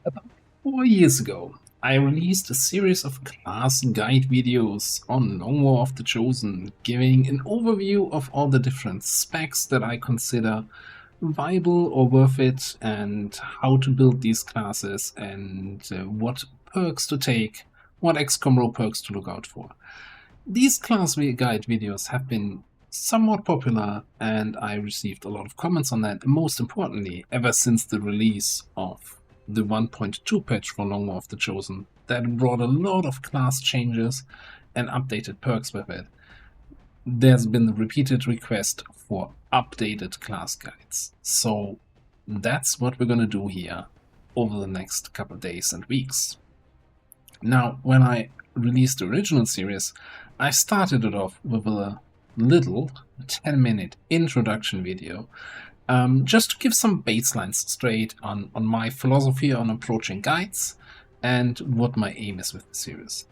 About 4 years ago, I released a series of class guide videos on Long War of the Chosen, giving an overview of all the different specs that I consider viable or worth it, and how to build these classes, and what perks to take, what XCOM role perks to look out for. These class guide videos have been somewhat popular, and I received a lot of comments on that, and most importantly, ever since the release of the 1.2 patch for Long War of the Chosen, that brought a lot of class changes and updated perks with it. There's been the repeated request for updated class guides. So that's what we're going to do here over the next couple days and weeks. Now, when I released the original series, I started it off with a little 10-minute introduction video, just to give some baselines straight on my philosophy on approaching guides and what my aim is with the series.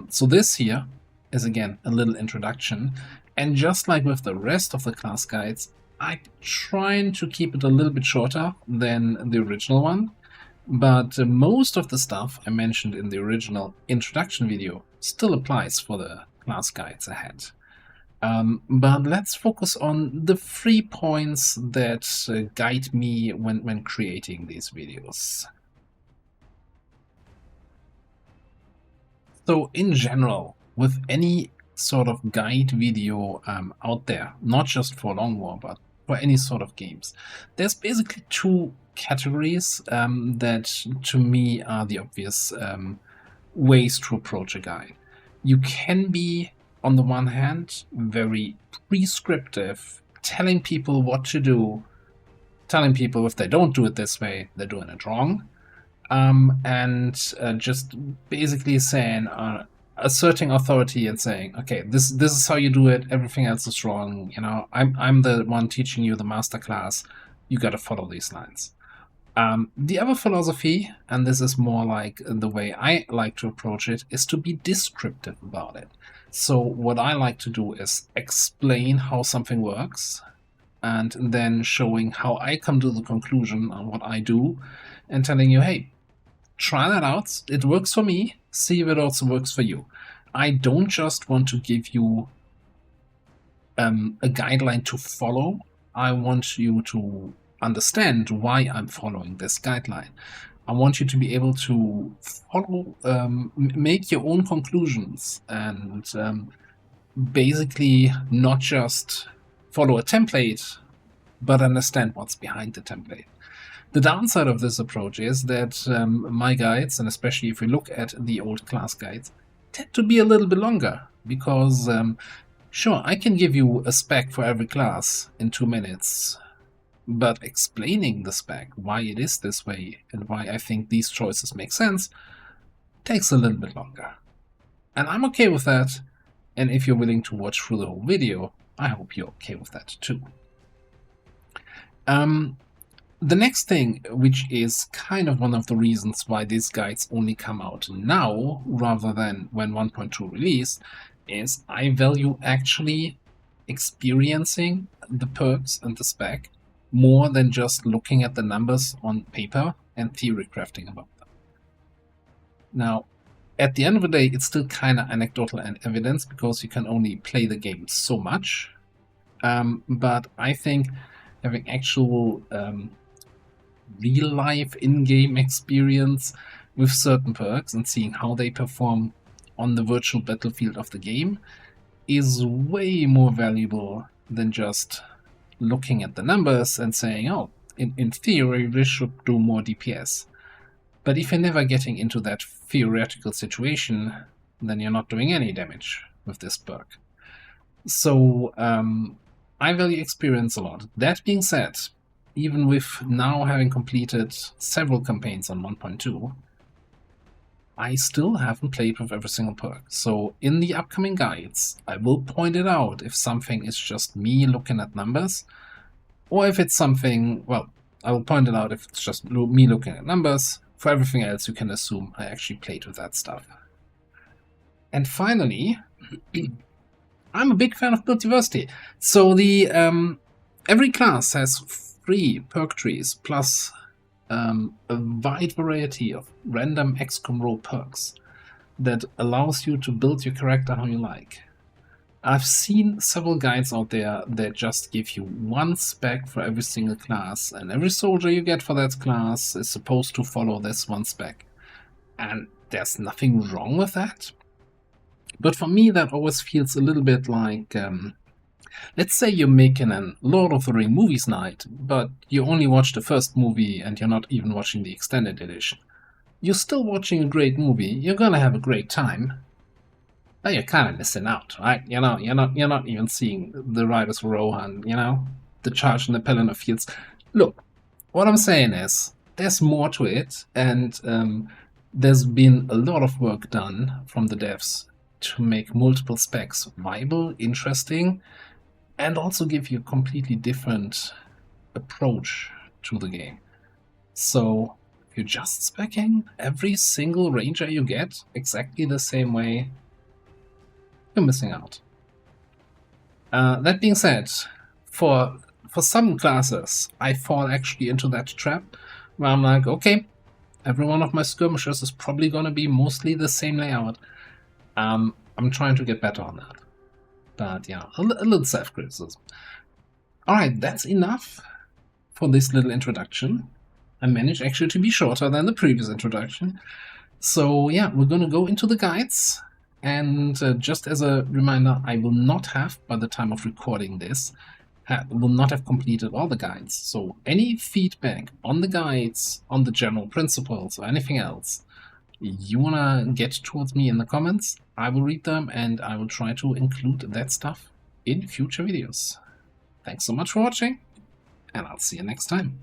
So this here is again a little introduction, and just like with the rest of the class guides, I'm trying to keep it a little bit shorter than the original one, but most of the stuff I mentioned in the original introduction video still applies for the class guides ahead. But let's focus on the 3 points that guide me when creating these videos. So in general, with any sort of guide video out there, not just for Long War, but for any sort of games, there's basically 2 categories that to me are the obvious ways to approach a guide. You can be, on the one hand, very prescriptive, telling people what to do, telling people if they don't do it this way, they're doing it wrong, and just basically saying, asserting authority and saying, okay, this is how you do it, everything else is wrong, you know, I'm the one teaching you the master class, you gotta follow these lines. The other philosophy, and this is more like the way I like to approach it, is to be descriptive about it. So what I like to do is explain how something works, and then showing how I come to the conclusion on what I do, and telling you, hey, try that out, it works for me, see if it also works for you. I don't just want to give you a guideline to follow, I want you to understand why I'm following this guideline. I want you to be able to follow, make your own conclusions, and basically not just follow a template, but understand what's behind the template. The downside of this approach is that my guides, and especially if we look at the old class guides, tend to be a little bit longer, because sure, I can give you a spec for every class in 2 minutes, but explaining the spec, why it is this way, and why I think these choices make sense, takes a little bit longer. And I'm okay with that, and if you're willing to watch through the whole video, I hope you're okay with that too. The next thing, which is kind of one of the reasons why these guides only come out now, rather than when 1.2 released, is I value actually experiencing the perks and the spec more than just looking at the numbers on paper and theory crafting about them. Now, at the end of the day, it's still kind of anecdotal and evidence, because you can only play the game so much. But I think having actual real-life in-game experience with certain perks and seeing how they perform on the virtual battlefield of the game is way more valuable than just looking at the numbers and saying, oh, in theory, this should do more DPS. But if you're never getting into that theoretical situation, then you're not doing any damage with this perk. So I value experience a lot. That being said, even with now having completed several campaigns on 1.2, I still haven't played with every single perk. So in the upcoming guides, I will point it out if something is just me looking at numbers, or if it's something, well, I will point it out if it's just me looking at numbers. For everything else, you can assume I actually played with that stuff. And finally, I'm a big fan of build diversity. So the every class has 3 perk trees plus a wide variety of random XCOM role perks that allows you to build your character how you like. I've seen several guides out there that just give you one spec for every single class, and every soldier you get for that class is supposed to follow this one spec. And there's nothing wrong with that. But for me, that always feels a little bit like, let's say you're making an Lord of the Rings movies night, but you only watch the first movie and you're not even watching the extended edition. You're still watching a great movie, you're gonna have a great time, but you're kind of missing out, right? You're not even seeing the Riders of Rohan, the charge in the Pelennor Fields. Look, what I'm saying is, there's more to it, and there's been a lot of work done from the devs to make multiple specs viable, interesting, and also give you a completely different approach to the game. So, if you're just speccing every single ranger you get exactly the same way, you're missing out. That being said, for some classes, I fall actually into that trap where I'm like, okay, every one of my skirmishers is probably going to be mostly the same layout. I'm trying to get better on that. But yeah, a little self-criticism. Alright, that's enough for this little introduction. I managed actually to be shorter than the previous introduction. So yeah, we're going to go into the guides. And just as a reminder, I will not have, by the time of recording this, will not have completed all the guides. So any feedback on the guides, on the general principles, or anything else you want to get towards me in the comments, I will read them and I will try to include that stuff in future videos. Thanks so much for watching, and I'll see you next time.